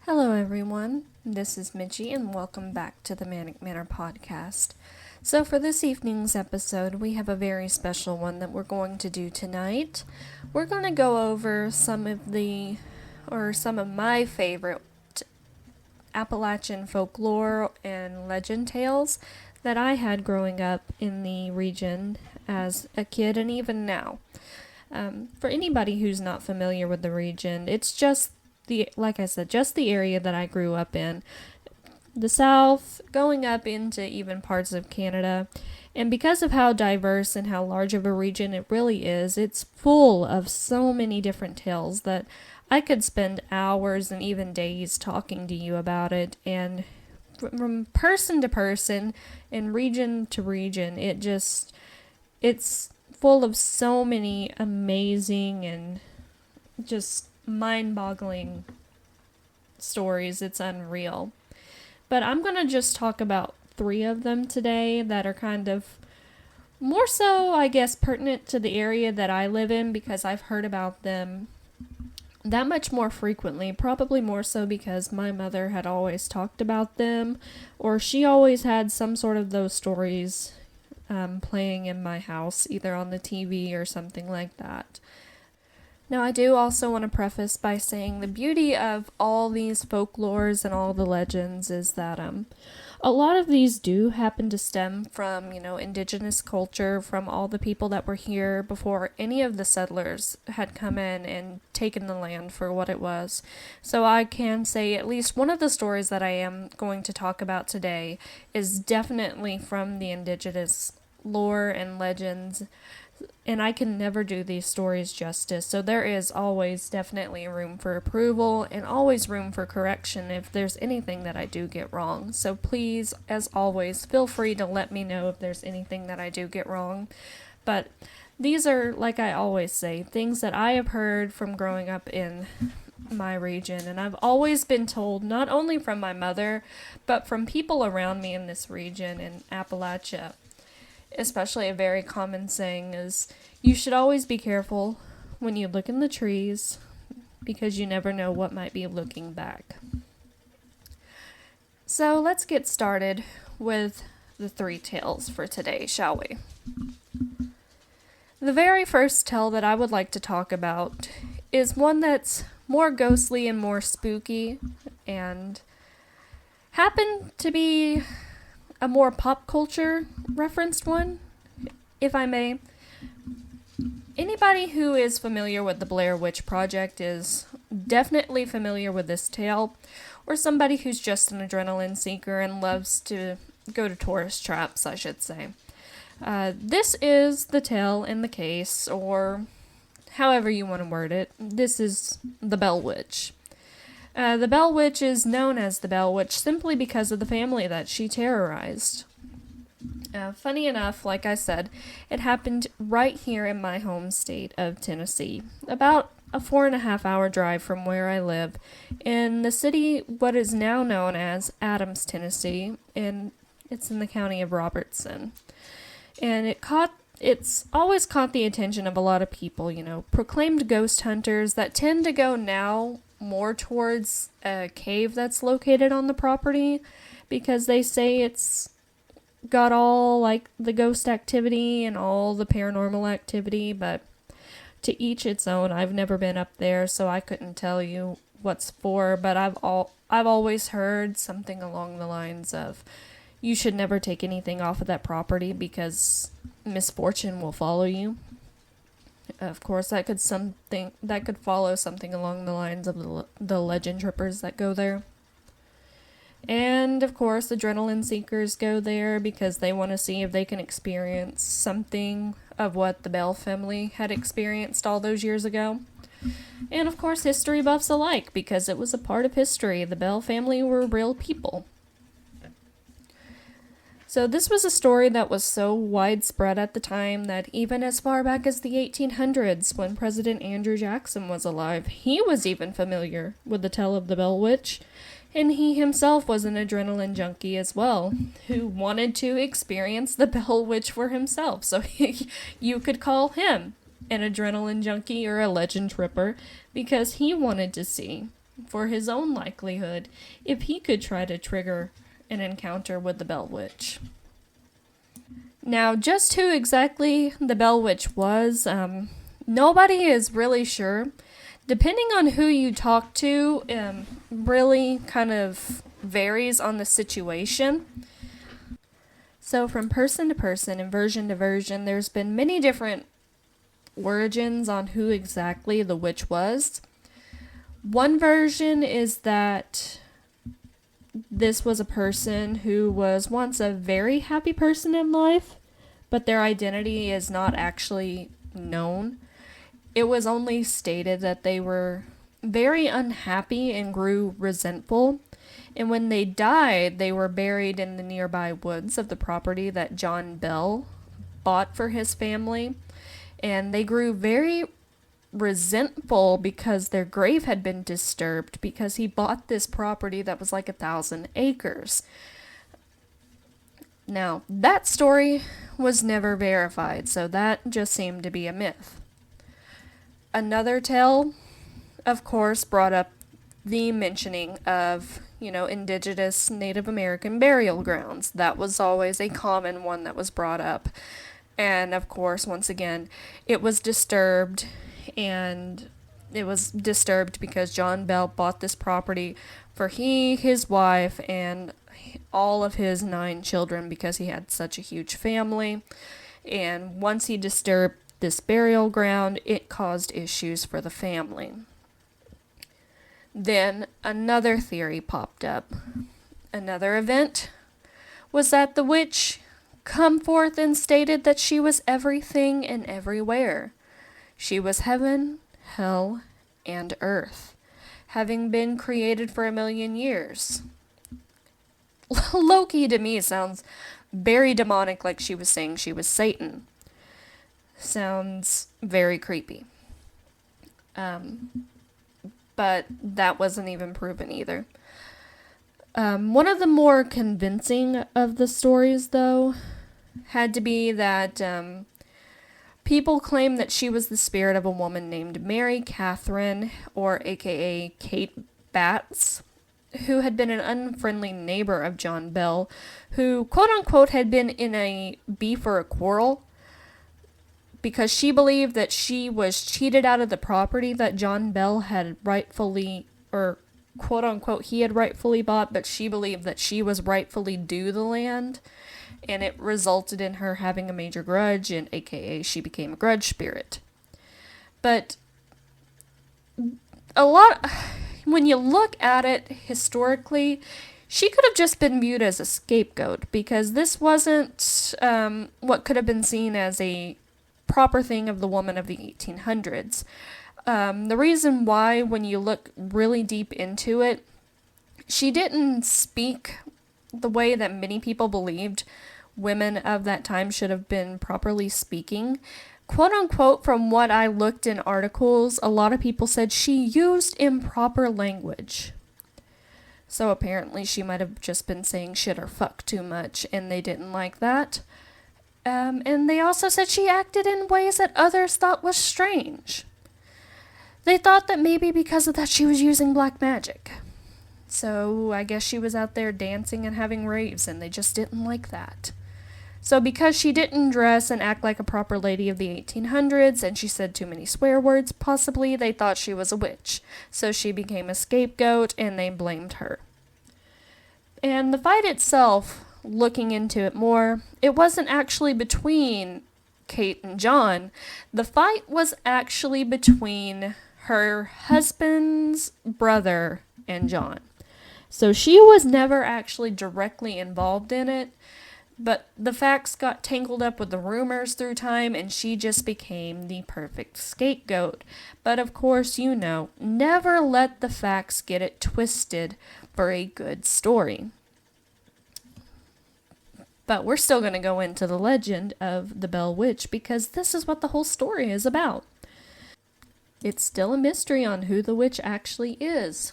Hello, everyone. This is Mitchie, and welcome back to the Manic Manor podcast. So, for this evening's episode, we have a very special one that we're going to do tonight. We're going to go over some of my favorite Appalachian folklore and legend tales that I had growing up in the region as a kid and even now. For anybody who's not familiar with the region, it's just just the area that I grew up in. The South, going up into even parts of Canada. And because of how diverse and how large of a region it really is, it's full of so many different tales that I could spend hours and even days talking to you about it. And from person to person and region to region, it's full of so many amazing and just mind-boggling stories. It's unreal. But I'm going to just talk about 3 of them today that are kind of more so, I guess, pertinent to the area that I live in because I've heard about them that much more frequently, probably more so because my mother had always talked about them, or she always had some sort of those stories playing in my house, either on the TV or something like that. Now, I do also want to preface by saying the beauty of all these folklores and all the legends is that a lot of these do happen to stem from, indigenous culture, from all the people that were here before any of the settlers had come in and taken the land for what it was. So I can say at least one of the stories that I am going to talk about today is definitely from the indigenous lore and legends. And I can never do these stories justice, so there is always definitely room for approval and always room for correction if there's anything that I do get wrong. So please, as always, feel free to let me know if there's anything that I do get wrong. But these are, like I always say, things that I have heard from growing up in my region, and I've always been told, not only from my mother, but from people around me in this region in Appalachia. Especially a very common saying is, you should always be careful when you look in the trees because you never know what might be looking back. So let's get started with the 3 tales for today, shall we? The very first tale that I would like to talk about is one that's more ghostly and more spooky and happened to be a more pop culture referenced one, if I may. Anybody who is familiar with the Blair Witch Project is definitely familiar with this tale, or somebody who's just an adrenaline seeker and loves to go to tourist traps, I should say. This is the tale in the case, or however you want to word it. This is the Bell Witch. The Bell Witch is known as the Bell Witch simply because of the family that she terrorized. Funny enough, like I said, it happened right here in my home state of Tennessee, about a 4.5-hour drive from where I live, in the city, what is now known as Adams, Tennessee, and it's in the county of Robertson. And it's always caught the attention of a lot of people, proclaimed ghost hunters that tend to go now more towards a cave that's located on the property because they say it's got all like the ghost activity and all the paranormal activity, but to each its own. I've never been up there, so I couldn't tell you what's for, but I've always heard something along the lines of you should never take anything off of that property because misfortune will follow you. Of course, that could follow something along the lines of the legend trippers that go there. And, of course, adrenaline seekers go there because they want to see if they can experience something of what the Bell family had experienced all those years ago. And, of course, history buffs alike because it was a part of history. The Bell family were real people. So this was a story that was so widespread at the time that even as far back as the 1800s, when President Andrew Jackson was alive, he was even familiar with the tale of the Bell Witch, and he himself was an adrenaline junkie as well, who wanted to experience the Bell Witch for himself. So you could call him an adrenaline junkie or a legend tripper because he wanted to see for his own likelihood if he could try to trigger an encounter with the Bell Witch. Now, just who exactly the Bell Witch was, nobody is really sure. Depending on who you talk to, really kind of varies on the situation. So from person to person and version to version, there's been many different origins on who exactly the witch was. One version is that this was a person who was once a very happy person in life, but their identity is not actually known. It was only stated that they were very unhappy and grew resentful, and when they died, they were buried in the nearby woods of the property that John Bell bought for his family, and they grew very resentful because their grave had been disturbed because he bought this property that was like 1,000 acres. Now, that story was never verified, so that just seemed to be a myth. Another tale, of course, brought up the mentioning of, indigenous Native American burial grounds. That was always a common one that was brought up. And, of course, once again, it was disturbed, and it was disturbed because John Bell bought this property for he, his wife, and all of his 9 children because he had such a huge family. And once he disturbed this burial ground, it caused issues for the family. Then another theory popped up. Another event was that the witch come forth and stated that she was everything and everywhere. She was heaven, hell, and earth, having been created for 1,000,000 years. Loki to me sounds very demonic, like she was saying she was Satan. Sounds very creepy. But that wasn't even proven either. One of the more convincing of the stories, though, had to be that people claim that she was the spirit of a woman named Mary Catherine, or aka Kate Batts, who had been an unfriendly neighbor of John Bell, who, quote-unquote, had been in a beef or a quarrel because she believed that she was cheated out of the property that John Bell had rightfully, or quote-unquote, he had rightfully bought, but she believed that she was rightfully due the land, and it resulted in her having a major grudge, and aka she became a grudge spirit. But when you look at it historically, she could have just been viewed as a scapegoat, because this wasn't what could have been seen as a proper thing of the woman of the 1800s. The reason why, when you look really deep into it, she didn't speak the way that many people believed women of that time should have been properly speaking. Quote unquote, from what I looked in articles, a lot of people said she used improper language. So apparently she might have just been saying shit or fuck too much, and they didn't like that. And they also said she acted in ways that others thought was strange. They thought that maybe because of that she was using black magic. So I guess she was out there dancing and having raves, and they just didn't like that. So because she didn't dress and act like a proper lady of the 1800s, and she said too many swear words, possibly they thought she was a witch. So she became a scapegoat, and they blamed her. And the fight itself, looking into it more, it wasn't actually between Kate and John. The fight was actually between her husband's brother and John. So she was never actually directly involved in it, but the facts got tangled up with the rumors through time, and she just became the perfect scapegoat. But of course, never let the facts get it twisted for a good story. But we're still going to go into the legend of the Bell Witch, because this is what the whole story is about. It's still a mystery on who the witch actually is.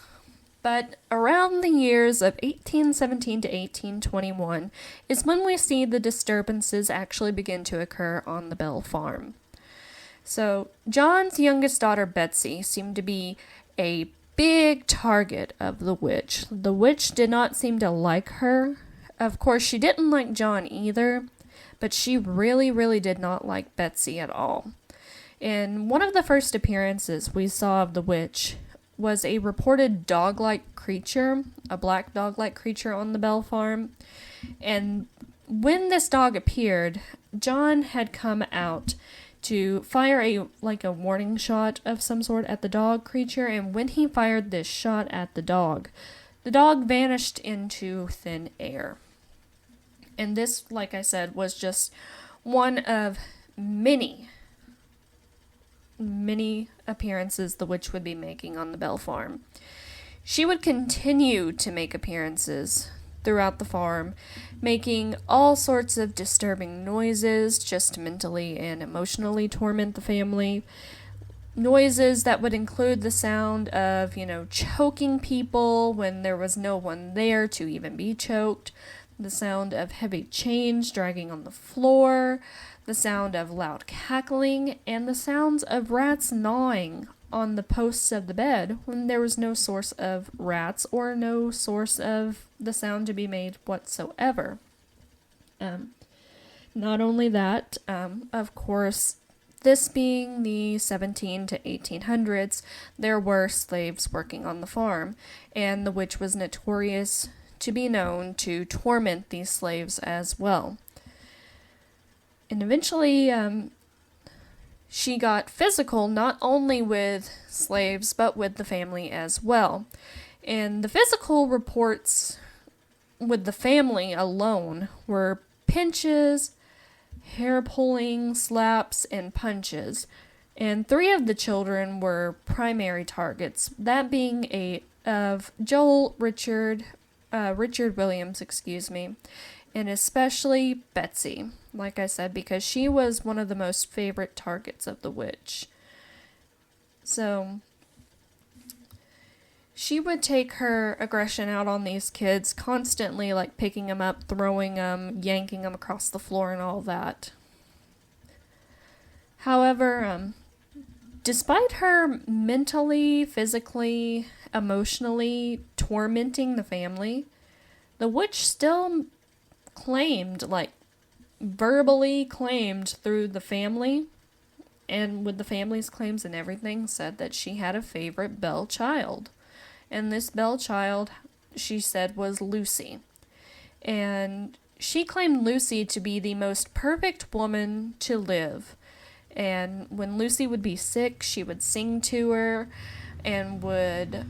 But around the years of 1817 to 1821 is when we see the disturbances actually begin to occur on the Bell farm. So John's youngest daughter, Betsy, seemed to be a big target of the witch. The witch did not seem to like her. Of course, she didn't like John either, but she really, really did not like Betsy at all. And one of the first appearances we saw of the witch was a reported dog-like creature, a black dog-like creature on the Bell farm. And when this dog appeared, John had come out to fire a warning shot of some sort at the dog creature, and when he fired this shot at the dog vanished into thin air. And this, like I said, was just one of many appearances the witch would be making on the Bell farm. She would continue to make appearances throughout the farm, making all sorts of disturbing noises just to mentally and emotionally torment the family. Noises that would include the sound of, choking people when there was no one there to even be choked, the sound of heavy chains dragging on the floor, the sound of loud cackling, and the sounds of rats gnawing on the posts of the bed when there was no source of rats or no source of the sound to be made whatsoever. Not only that, of course, this being the 17 to 1800s, there were slaves working on the farm, and the witch was notorious to be known to torment these slaves as well. And eventually, she got physical not only with slaves, but with the family as well. And the physical reports with the family alone were pinches, hair pulling, slaps, and punches. And 3 of the children were primary targets, that being Richard Williams, and especially Betsy, like I said, because she was one of the most favorite targets of the witch. So she would take her aggression out on these kids constantly, like picking them up, throwing them, yanking them across the floor and all that. However, despite her mentally, physically, emotionally tormenting the family, the witch still verbally claimed through the family, and with the family's claims and everything, said that she had a favorite Bell child. And this Bell child, she said, was Lucy. And she claimed Lucy to be the most perfect woman to live. And when Lucy would be sick, she would sing to her and would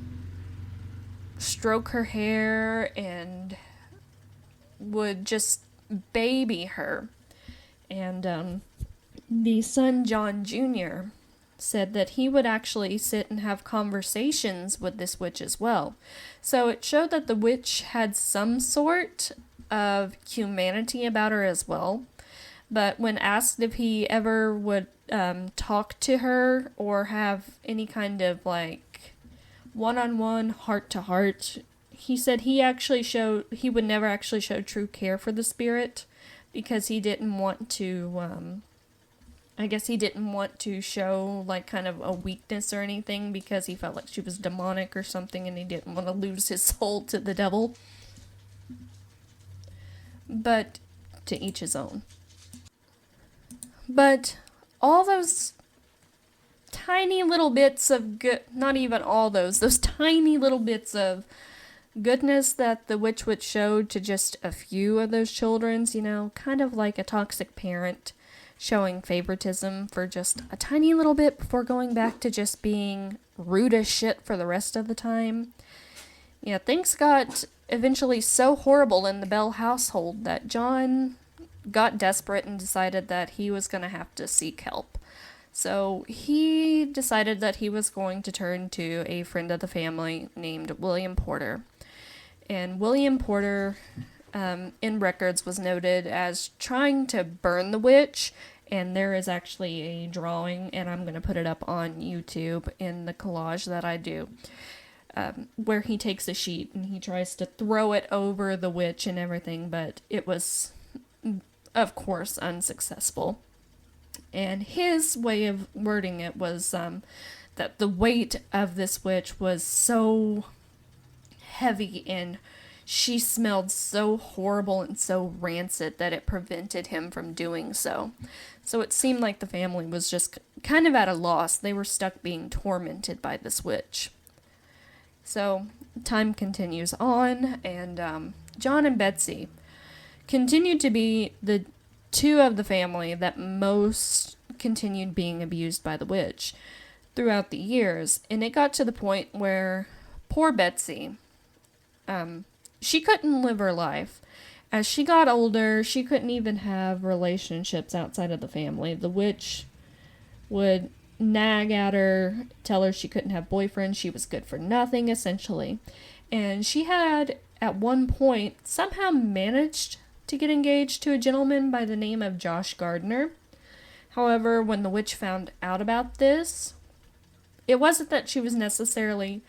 stroke her hair and would just baby her. And the son, John Jr., said that he would actually sit and have conversations with this witch as well. So it showed that the witch had some sort of humanity about her as well. But when asked if he ever would talk to her or have any kind of one-on-one, heart-to-heart, he said he would never actually show true care for the spirit because he didn't want to, he didn't want to show kind of a weakness or anything because he felt like she was demonic or something and he didn't want to lose his soul to the devil. But to each his own. But all those tiny little bits of not even all those tiny little bits of goodness that the witch would show to just a few of those children's, kind of like a toxic parent showing favoritism for just a tiny little bit before going back to just being rude as shit for the rest of the time. Yeah, things got eventually so horrible in the Bell household that John got desperate and decided that he was going to have to seek help. So he decided that he was going to turn to a friend of the family named William Porter. And William Porter, in records, was noted as trying to burn the witch, and there is actually a drawing, and I'm going to put it up on YouTube in the collage that I do, where he takes a sheet and he tries to throw it over the witch and everything, but it was, of course, unsuccessful. And his way of wording it was that the weight of this witch was so heavy and she smelled so horrible and so rancid that it prevented him from doing so. So it seemed like the family was just kind of at a loss. They were stuck being tormented by this witch. So time continues on, and John and Betsy continued to be the two of the family that most continued being abused by the witch throughout the years. And it got to the point where poor Betsy, she couldn't live her life. As she got older, she couldn't even have relationships outside of the family. The witch would nag at her, tell her she couldn't have boyfriends, she was good for nothing, essentially. And she had, at one point, somehow managed to get engaged to a gentleman by the name of Josh Gardner. However, when the witch found out about this, it wasn't that she was necessarily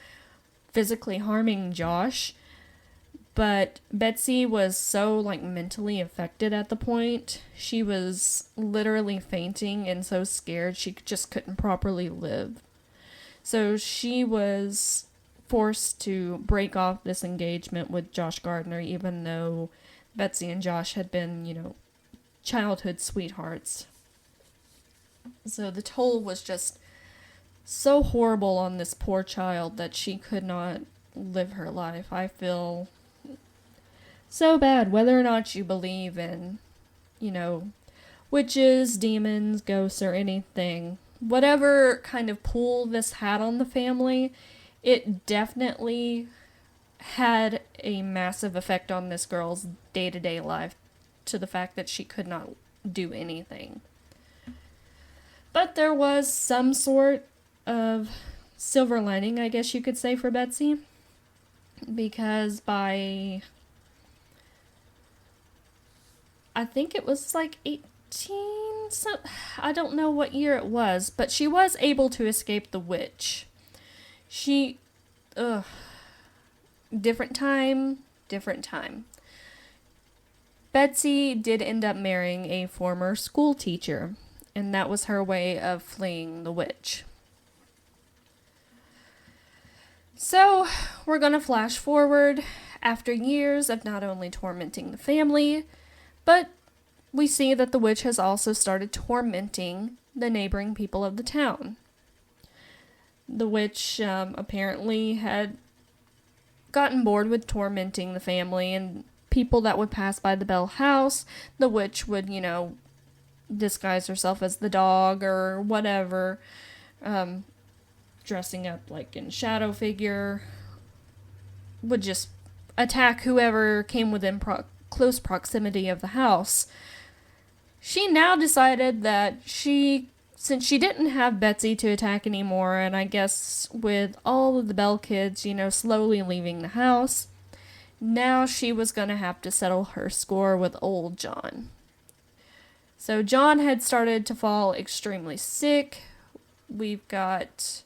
physically harming Josh, but Betsy was so, mentally affected at the point. She was literally fainting and so scared she just couldn't properly live. So she was forced to break off this engagement with Josh Gardner, even though Betsy and Josh had been, childhood sweethearts. So the toll was just so horrible on this poor child that she could not live her life. I feel so bad, whether or not you believe in, witches, demons, ghosts, or anything. Whatever kind of pull this had on the family, it definitely had a massive effect on this girl's day-to-day life, to the fact that she could not do anything. But there was some sort of silver lining, I guess you could say, for Betsy, because by, I think it was 18, so I don't know what year it was, but she was able to escape the witch. Different time. Betsy did end up marrying a former school teacher, and that was her way of fleeing the witch. So, we're gonna flash forward after years of not only tormenting the family, but we see that the witch has also started tormenting the neighboring people of the town. The witch apparently had gotten bored with tormenting the family, and people that would pass by the Bell house, the witch would, disguise herself as the dog or whatever, dressing up in shadow figure, would just attack whoever came within close proximity of the house. She now decided that since she didn't have Betsy to attack anymore, and I guess with all of the Bell kids, slowly leaving the house, now she was going to have to settle her score with old John. So John had started to fall extremely sick. We've got,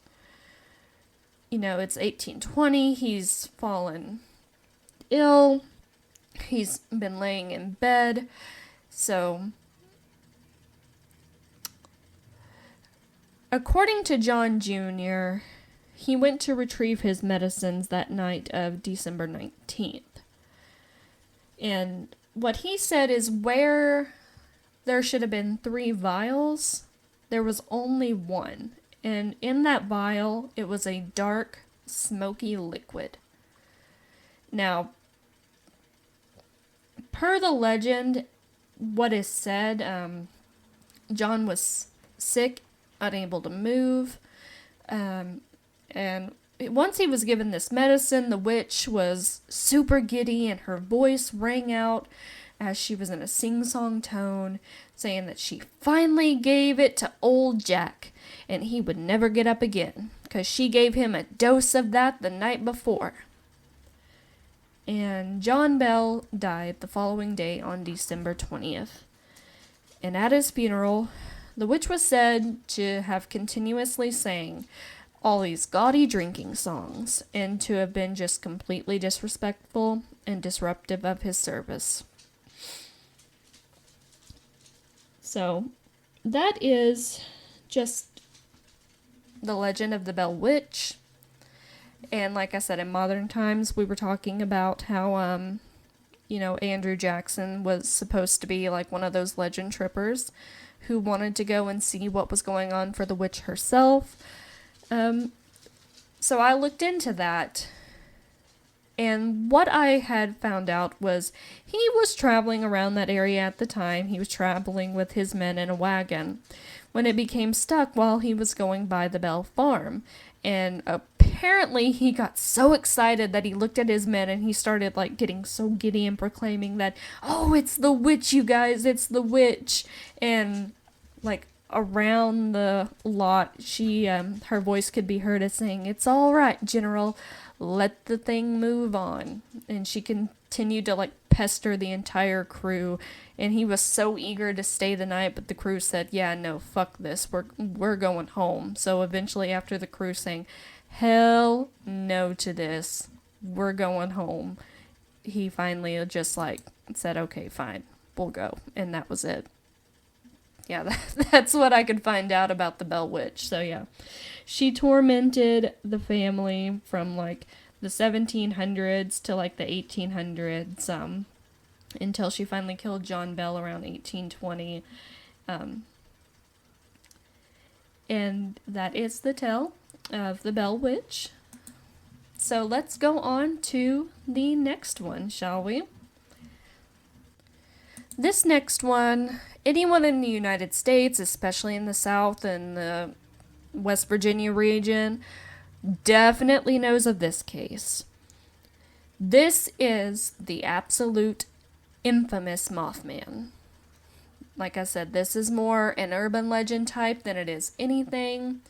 it's 1820, he's fallen ill, he's been laying in bed, so according to John Jr., he went to retrieve his medicines that night of December 19th. And what he said is where there should have been 3 vials, there was only 1. And in that vial, it was a dark, smoky liquid. Now, per the legend, what is said, John was sick, unable to move, and once he was given this medicine, the witch was super giddy and her voice rang out as she was in a sing-song tone, saying that she finally gave it to old Jack and he would never get up again because she gave him a dose of that the night before. And John Bell died the following day on December 20th. And at his funeral, the witch was said to have continuously sang all these gaudy drinking songs, and to have been just completely disrespectful and disruptive of his service. So, that is just the legend of the Bell Witch. And like I said, in modern times, we were talking about how, Andrew Jackson was supposed to be like one of those legend trippers who wanted to go and see what was going on for the witch herself. So I looked into that. And what I had found out was he was traveling around that area at the time. He was traveling with his men in a wagon when it became stuck while he was going by the Bell Farm. And apparently he got so excited that he looked at his men and he started like getting so giddy and proclaiming that, "Oh, it's the witch, you guys, it's the witch." And like around the lot, her voice could be heard as saying, "It's all right, General. Let the thing move on." And she continued to like pester the entire crew, and he was so eager to stay the night, but the crew said, "Yeah, no, fuck this, we're going home." So eventually, after the crew saying hell no to this, we're going home, he finally just like said, "Okay, fine, we'll go." And that was it. Yeah, that's what I could find out about the Bell Witch. So yeah, she tormented the family from like the 1700s to like the 1800s, until she finally killed John Bell around 1820. And that is the tale of the Bell Witch. So let's go on to the next one, shall we? This next one, anyone in the United States, especially in the South and the West Virginia region, definitely knows of this case. This is the absolute infamous Mothman. Like I said, this is more an urban legend type than it is anything.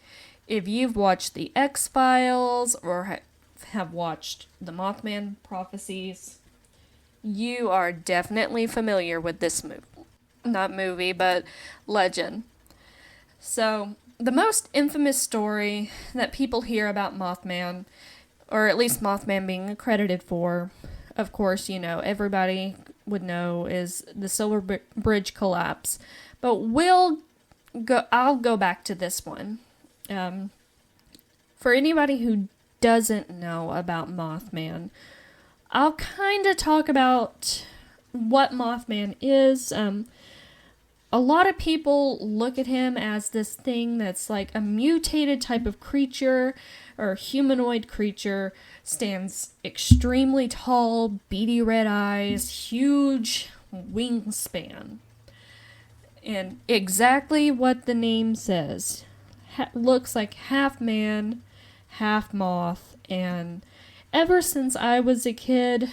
If you've watched the X-Files or have watched the Mothman prophecies, you are definitely familiar with this movie, but legend. So, the most infamous story that people hear about Mothman, or at least Mothman being accredited for, of course, everybody would know, is the Silver Bridge collapse. But I'll go back to this one. For anybody who doesn't know about Mothman, I'll kind of talk about what Mothman is. A lot of people look at him as this thing that's like a mutated type of creature or humanoid creature, stands extremely tall, beady red eyes, huge wingspan. And exactly what the name says. Looks like half man, half moth. And ever since I was a kid,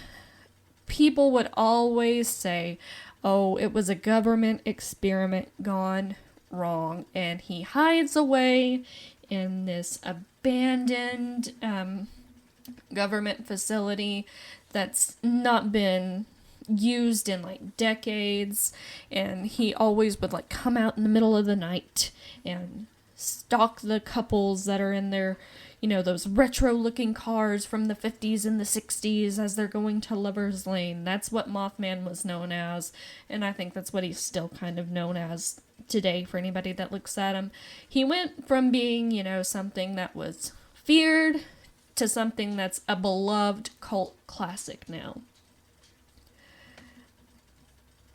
people would always say, "Oh, it was a government experiment gone wrong," and he hides away in this abandoned government facility that's not been used in like decades, and he always would like come out in the middle of the night and stalk the couples that are in their, those retro-looking cars from the 50s and the 60s as they're going to Lover's Lane. That's what Mothman was known as, and I think that's what he's still kind of known as today for anybody that looks at him. He went from being, something that was feared to something that's a beloved cult classic now.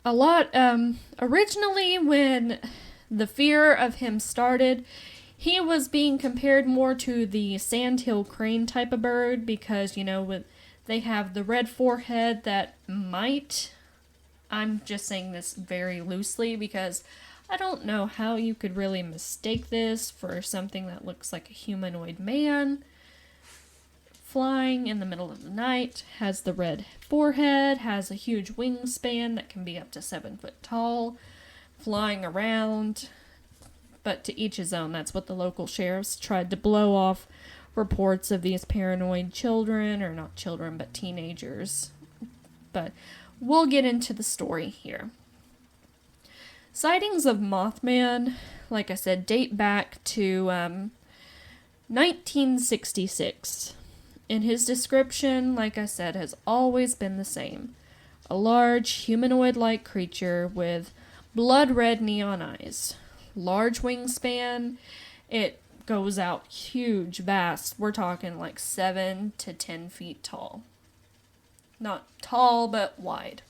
Originally when the fear of him started, he was being compared more to the sandhill crane type of bird because, they have the red forehead that might, I'm just saying this very loosely because I don't know how you could really mistake this for something that looks like a humanoid man flying in the middle of the night, has the red forehead, has a huge wingspan that can be up to 7 foot tall, flying around. But to each his own. That's what the local sheriffs tried to blow off reports of these paranoid children, or not children, but teenagers. But we'll get into the story here. Sightings of Mothman, like I said, date back to 1966. And his description, like I said, has always been the same. A large humanoid-like creature with blood-red neon eyes. Large wingspan. It goes out huge, vast. We're talking like 7 to 10 feet tall. Not tall, but wide.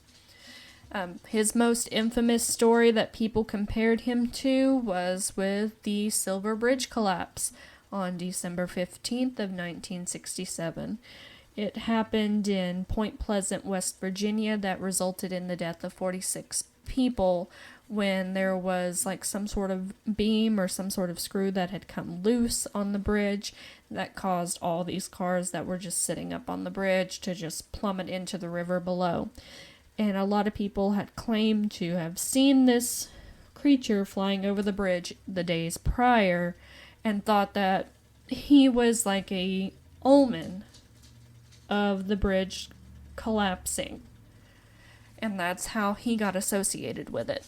His most infamous story that people compared him to was with the Silver Bridge collapse on December 15th of 1967. It happened in Point Pleasant, West Virginia, that resulted in the death of 46 people when there was like some sort of beam or some sort of screw that had come loose on the bridge that caused all these cars that were just sitting up on the bridge to just plummet into the river below. And a lot of people had claimed to have seen this creature flying over the bridge the days prior and thought that he was like a omen of the bridge collapsing. And that's how he got associated with it.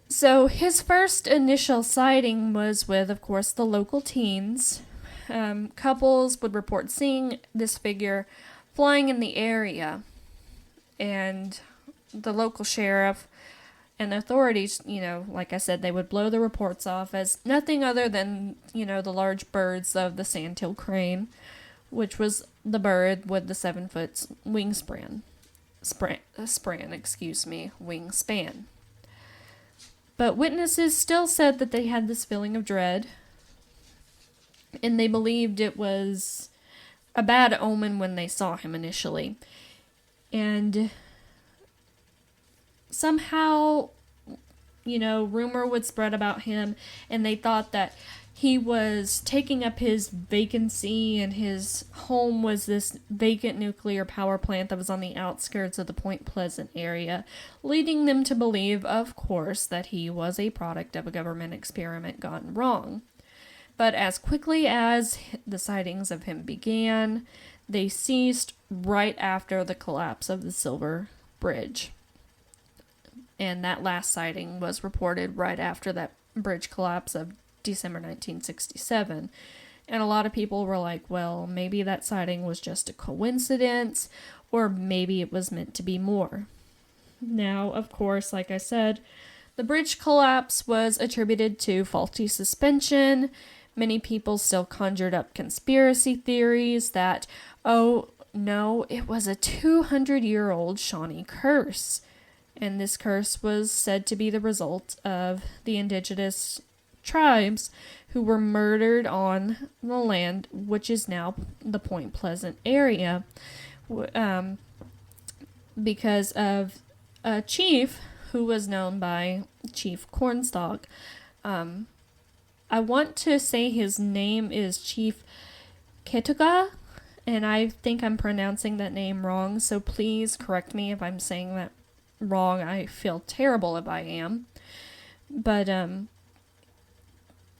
So his first initial sighting was with, of course, the local teens. Couples would report seeing this figure flying in the area. And the local sheriff and authorities, like I said, they would blow the reports off as nothing other than, the large birds of the sandhill crane, which was the bird with the 7-foot wingspan. Wingspan. But witnesses still said that they had this feeling of dread, and they believed it was a bad omen when they saw him initially. And somehow, rumor would spread about him, and they thought that he was taking up his vacancy, and his home was this vacant nuclear power plant that was on the outskirts of the Point Pleasant area, leading them to believe, of course, that he was a product of a government experiment gone wrong. But as quickly as the sightings of him began, they ceased right after the collapse of the Silver Bridge. And that last sighting was reported right after that bridge collapse of December 1967. And a lot of people were like, well, maybe that sighting was just a coincidence, or maybe it was meant to be more. Now, of course, like I said, the bridge collapse was attributed to faulty suspension. Many people still conjured up conspiracy theories that, oh, no, it was a 200-year-old Shawnee curse. And this curse was said to be the result of the indigenous tribes who were murdered on the land, which is now the Point Pleasant area, because of a chief who was known by Chief Cornstalk. I want to say his name is Chief Ketuga, and I think I'm pronouncing that name wrong, so please correct me if I'm saying that wrong. I feel terrible if I am. But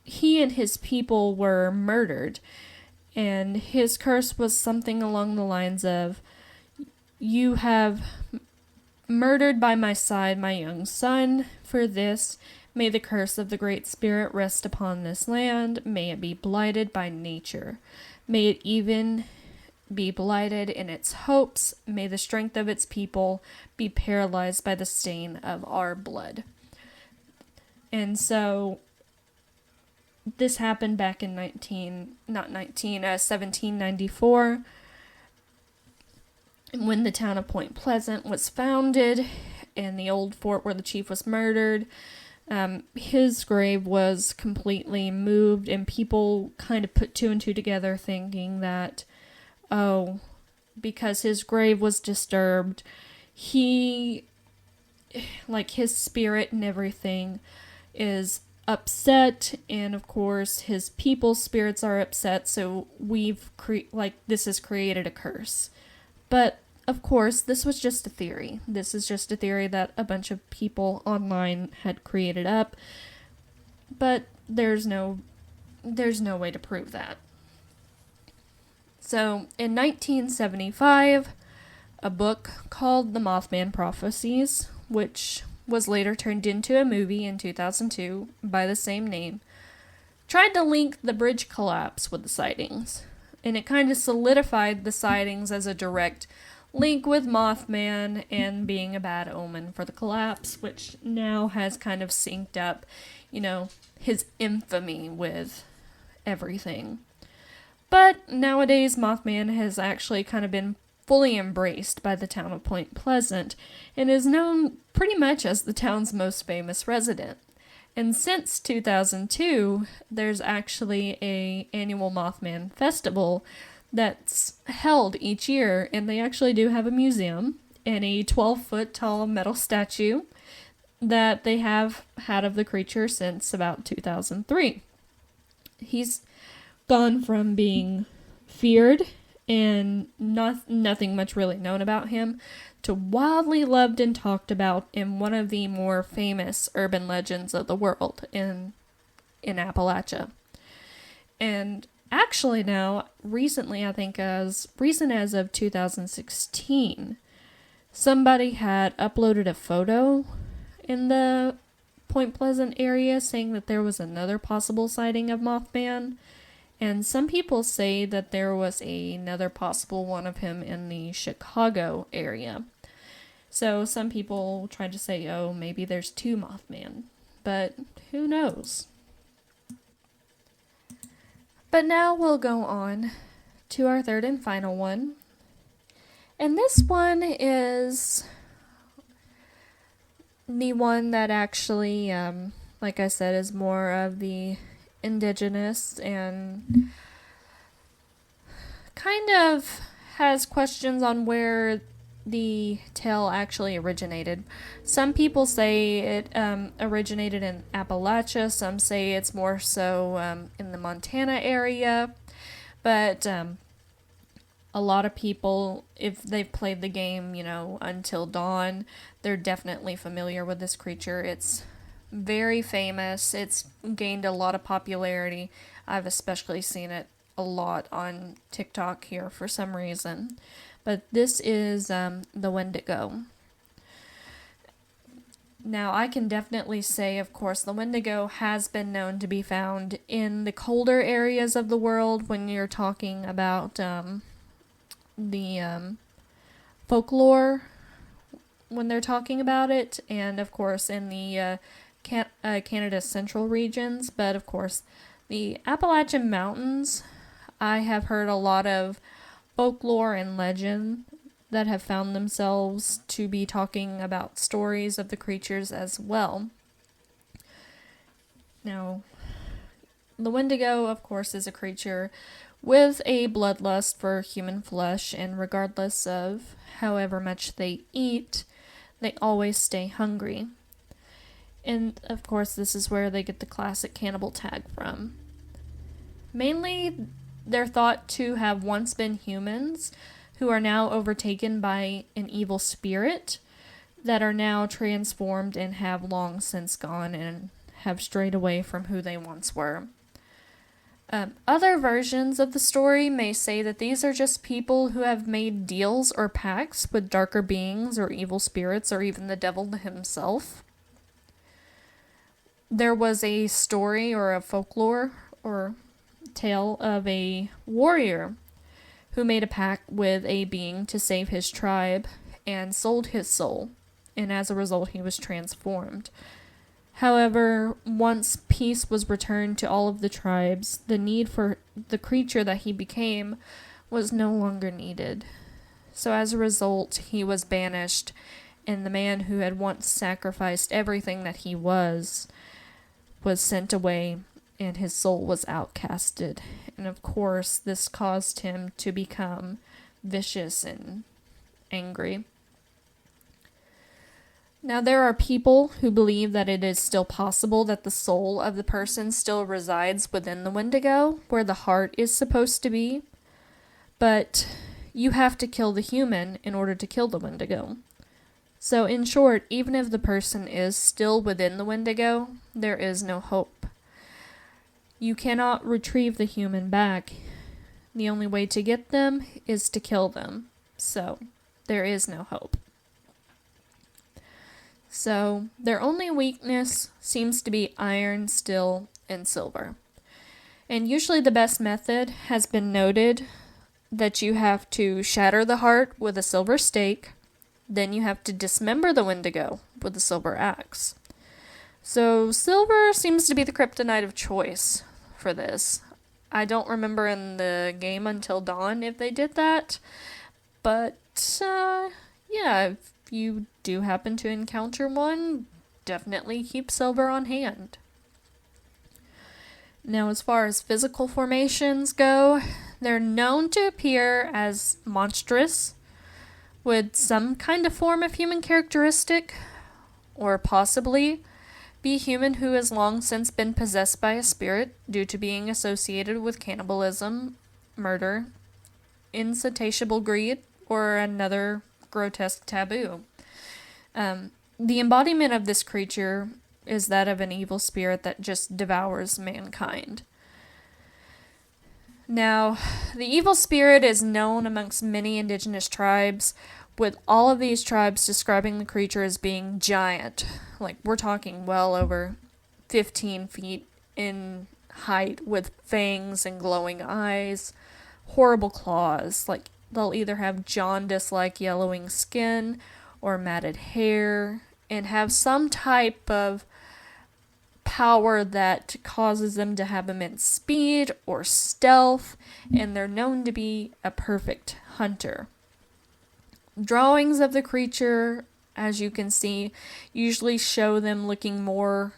he and his people were murdered, and his curse was something along the lines of, "You have murdered by my side my young son. For this, may the curse of the Great Spirit rest upon this land. May it be blighted by nature. May it even be blighted in its hopes. May the strength of its people be paralyzed by the stain of our blood." And so this happened back in 1794, when the town of Point Pleasant was founded, and the old fort where the chief was murdered. His grave was completely moved, and people kind of put two and two together, thinking that, oh, because his grave was disturbed, his spirit and everything is upset, and of course his people's spirits are upset, so this has created a curse. But of course, this was just a theory. This is just a theory that a bunch of people online had created up, but there's no way to prove that. So, in 1975, a book called The Mothman Prophecies, which was later turned into a movie in 2002 by the same name, tried to link the bridge collapse with the sightings. And it kind of solidified the sightings as a direct link with Mothman and being a bad omen for the collapse, which now has kind of synced up, his infamy with everything. But nowadays, Mothman has actually kind of been fully embraced by the town of Point Pleasant and is known pretty much as the town's most famous resident. And since 2002, there's actually a annual Mothman festival that's held each year, and they actually do have a museum and a 12-foot tall metal statue that they have had of the creature since about 2003. He's gone from being feared and nothing much really known about him to wildly loved and talked about in one of the more famous urban legends of the world in Appalachia. And actually now, recently, I think as recent as of 2016, somebody had uploaded a photo in the Point Pleasant area saying that there was another possible sighting of Mothman. And some people say that there was another possible one of him in the Chicago area. So some people tried to say, oh, maybe there's two Mothman. But who knows? But now we'll go on to our third and final one. And this one is the one that actually, like I said, is more of the indigenous and kind of has questions on where the tale actually originated. Some people say it originated in Appalachia. Some say it's more so in the Montana area. But a lot of people, if they've played the game, Until Dawn, they're definitely familiar with this creature. It's very famous. It's gained a lot of popularity. I've especially seen it a lot on TikTok here for some reason. But this is the Wendigo. Now, I can definitely say, of course, the Wendigo has been known to be found in the colder areas of the world when you're talking about the folklore, when they're talking about it, and, of course, in the Canada's central regions. But, of course, the Appalachian Mountains, I have heard a lot of folklore and legend that have found themselves to be talking about stories of the creatures as well. Now, the Wendigo, of course, is a creature with a bloodlust for human flesh, and regardless of however much they eat, they always stay hungry. And, of course, this is where they get the classic cannibal tag from. Mainly, they're thought to have once been humans who are now overtaken by an evil spirit that are now transformed and have long since gone and have strayed away from who they once were. Other versions of the story may say that these are just people who have made deals or pacts with darker beings or evil spirits or even the devil himself. There was a story or a folklore or tale of a warrior who made a pact with a being to save his tribe and sold his soul, and as a result he was transformed. However, once peace was returned to all of the tribes, the need for the creature that he became was no longer needed. So as a result, he was banished, and the man who had once sacrificed everything that he was sent away, and his soul was outcasted. And of course, this caused him to become vicious and angry. Now, there are people who believe that it is still possible that the soul of the person still resides within the Wendigo, where the heart is supposed to be. But you have to kill the human in order to kill the Wendigo. So, in short, even if the person is still within the Wendigo, there is no hope. You cannot retrieve the human back. The only way to get them is to kill them. So, there is no hope. So, their only weakness seems to be iron, steel, and silver. And usually the best method has been noted that you have to shatter the heart with a silver stake, then you have to dismember the Wendigo with a silver axe. So silver seems to be the kryptonite of choice for this. I don't remember in the game Until Dawn if they did that, but yeah, if you do happen to encounter one, definitely keep silver on hand. Now, as far as physical formations go, they're known to appear as monstrous, with some kind of form of human characteristic, or possibly be human who has long since been possessed by a spirit due to being associated with cannibalism, murder, insatiable greed, or another grotesque taboo. The embodiment of this creature is that of an evil spirit that just devours mankind. Now, the evil spirit is known amongst many indigenous tribes, with all of these tribes describing the creature as being giant. Like, we're talking well over 15 feet in height, with fangs and glowing eyes, horrible claws. Like, they'll either have jaundice-like yellowing skin or matted hair, and have some type of power that causes them to have immense speed or stealth, and they're known to be a perfect hunter. Drawings of the creature, as you can see, usually show them looking more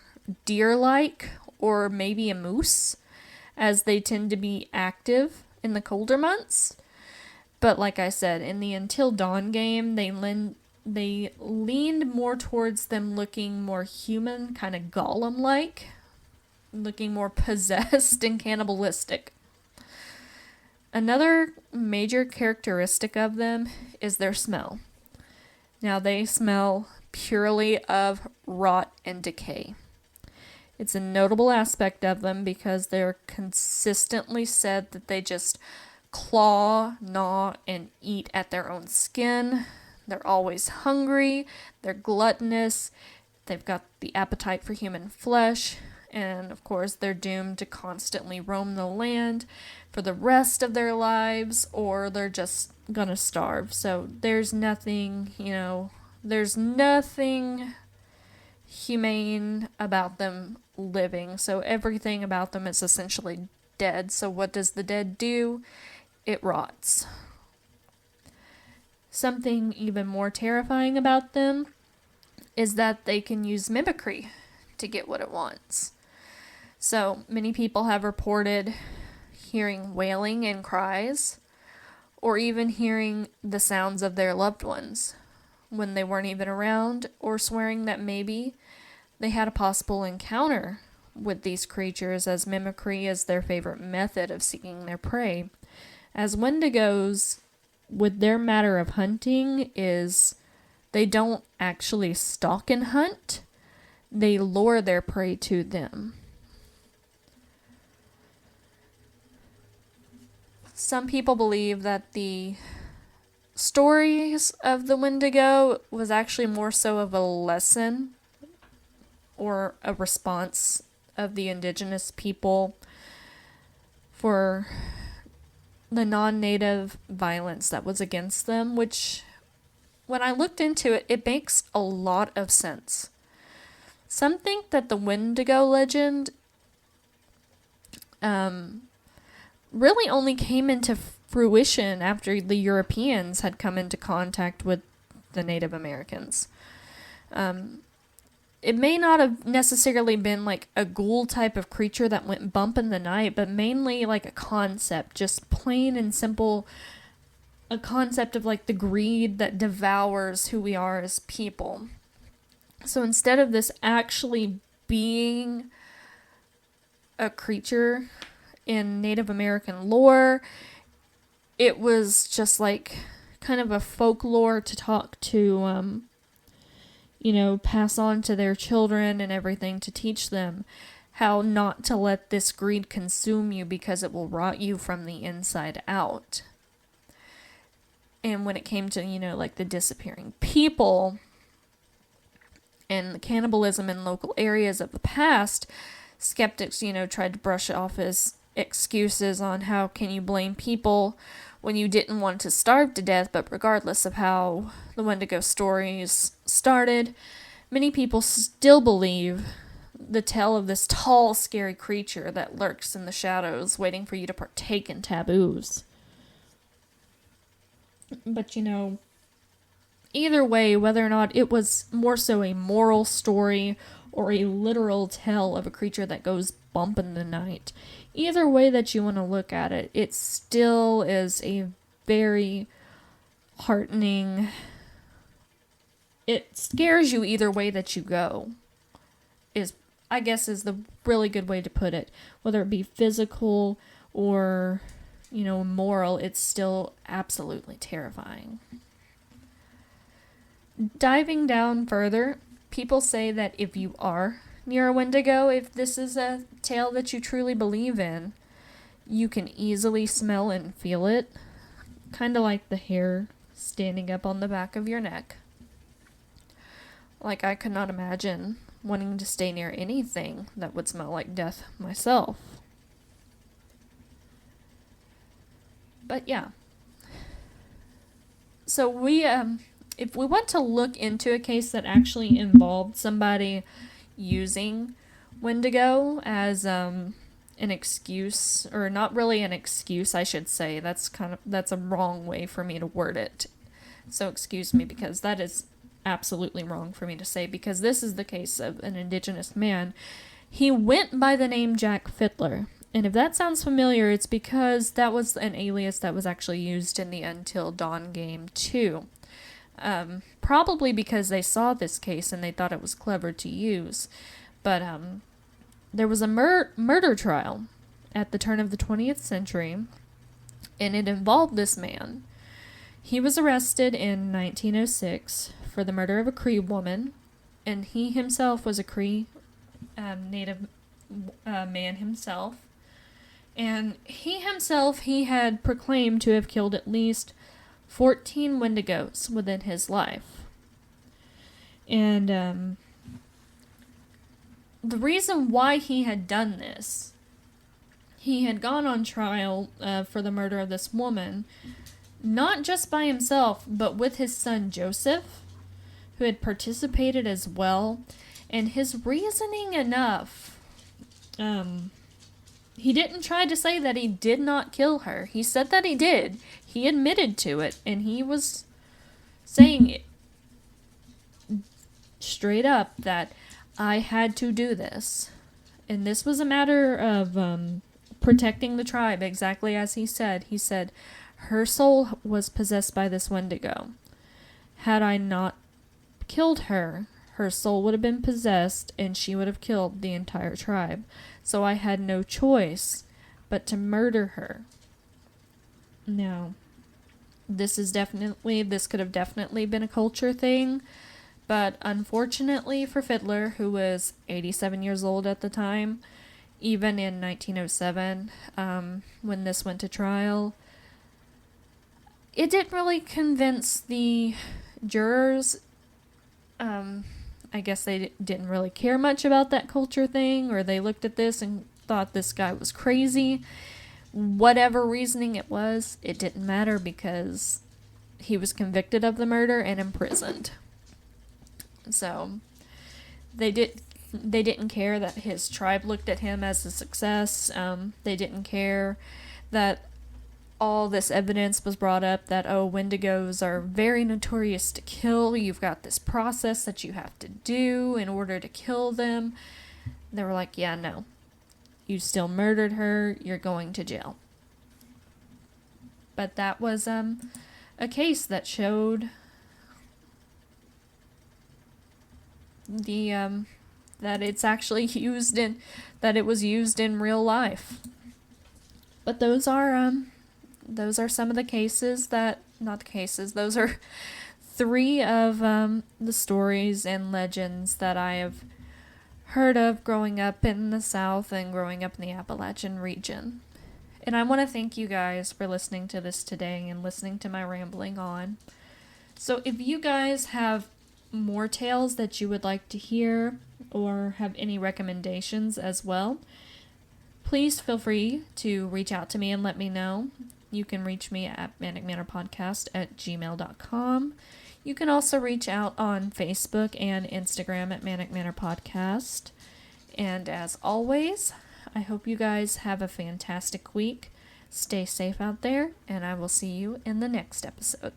deer-like or maybe a moose, as they tend to be active in the colder months. But like I said, in the Until Dawn game, they leaned more towards them looking more human, kind of Gollum-like, looking more possessed and cannibalistic. Another major characteristic of them is their smell. Now, they smell purely of rot and decay. It's a notable aspect of them because they're consistently said that they just claw, gnaw, and eat at their own skin. They're always hungry, they're gluttonous, they've got the appetite for human flesh, and of course they're doomed to constantly roam the land for the rest of their lives, or they're just gonna starve. So there's nothing humane about them living. So everything about them is essentially dead. So what does the dead do? It rots. Something even more terrifying about them is that they can use mimicry to get what it wants. So many people have reported hearing wailing and cries, or even hearing the sounds of their loved ones when they weren't even around, or swearing that maybe they had a possible encounter with these creatures, as mimicry is their favorite method of seeking their prey. As Wendigos, with their matter of hunting, is they don't actually stalk and hunt, they lure their prey to them. Some people believe that the stories of the Wendigo was actually more so of a lesson or a response of the indigenous people for the non-native violence that was against them, which, when I looked into it, it makes a lot of sense. Some think that the Wendigo legend really only came into fruition after the Europeans had come into contact with the Native Americans. It may not have necessarily been like a ghoul type of creature that went bump in the night, but mainly like a concept, just plain and simple, a concept of like the greed that devours who we are as people. So instead of this actually being a creature in Native American lore, it was just like kind of a folklore to talk to, pass on to their children and everything, to teach them how not to let this greed consume you because it will rot you from the inside out. And when it came to, like the disappearing people and the cannibalism in local areas of the past, skeptics, tried to brush it off as excuses on how can you blame people when you didn't want to starve to death, but regardless of how the Wendigo stories started, many people still believe the tale of this tall, scary creature that lurks in the shadows, waiting for you to partake in taboos. But either way, whether or not it was more so a moral story or a literal tale of a creature that goes bump in the night, either way that you want to look at it, it still is a very heartening. It scares you either way that you go, I guess is the really good way to put it. Whether it be physical or, moral, it's still absolutely terrifying. Diving down further, people say that if you are near a Wendigo, if this is a tale that you truly believe in, you can easily smell and feel it. Kind of like the hair standing up on the back of your neck. Like, I could not imagine wanting to stay near anything that would smell like death myself. But yeah. So if we want to look into a case that actually involved somebody using Wendigo as an excuse, or not really an excuse, I should say. That's a wrong way for me to word it. So excuse me, because that is absolutely wrong for me to say, because this is the case of an indigenous man. He went by the name Jack Fiddler, and if that sounds familiar, it's because that was an alias that was actually used in the Until Dawn game too. Probably because they saw this case and they thought it was clever to use. But there was a murder trial at the turn of the 20th century, and it involved this man. He was arrested in 1906 for the murder of a Cree woman, and he himself was a Cree native man himself. And he had proclaimed to have killed at least 14 Wendigos within his life. And the reason why he had done this, he had gone on trial for the murder of this woman, not just by himself, but with his son Joseph, who had participated as well. And his reasoning enough, he didn't try to say that he did not kill her. He said that he did. He admitted to it, and he was saying it straight up that I had to do this. And this was a matter of protecting the tribe, exactly as he said. He said, her soul was possessed by this Wendigo. Had I not killed her, her soul would have been possessed, and she would have killed the entire tribe. So I had no choice but to murder her. Now, this could have definitely been a culture thing, but unfortunately for Fiddler, who was 87 years old at the time, even in 1907, when this went to trial, it didn't really convince the jurors. I guess they didn't really care much about that culture thing, or they looked at this and thought this guy was crazy. Whatever reasoning it was, it didn't matter because he was convicted of the murder and imprisoned. So they didn't care that his tribe looked at him as a success. They didn't care that all this evidence was brought up that, Wendigos are very notorious to kill. You've got this process that you have to do in order to kill them. They were like, yeah, no. You still murdered her. You're going to jail. But that was a case that showed the that it's actually that it was used in real life. But those are some of the cases those are 3 of the stories and legends that I have heard of growing up in the South and growing up in the Appalachian region. And I want to thank you guys for listening to this today and listening to my rambling on. So if you guys have more tales that you would like to hear or have any recommendations as well, please feel free to reach out to me and let me know. You can reach me at manicmanorpodcast@gmail.com. You can also reach out on Facebook and Instagram at Manic Manor Podcast. And as always, I hope you guys have a fantastic week. Stay safe out there, and I will see you in the next episode.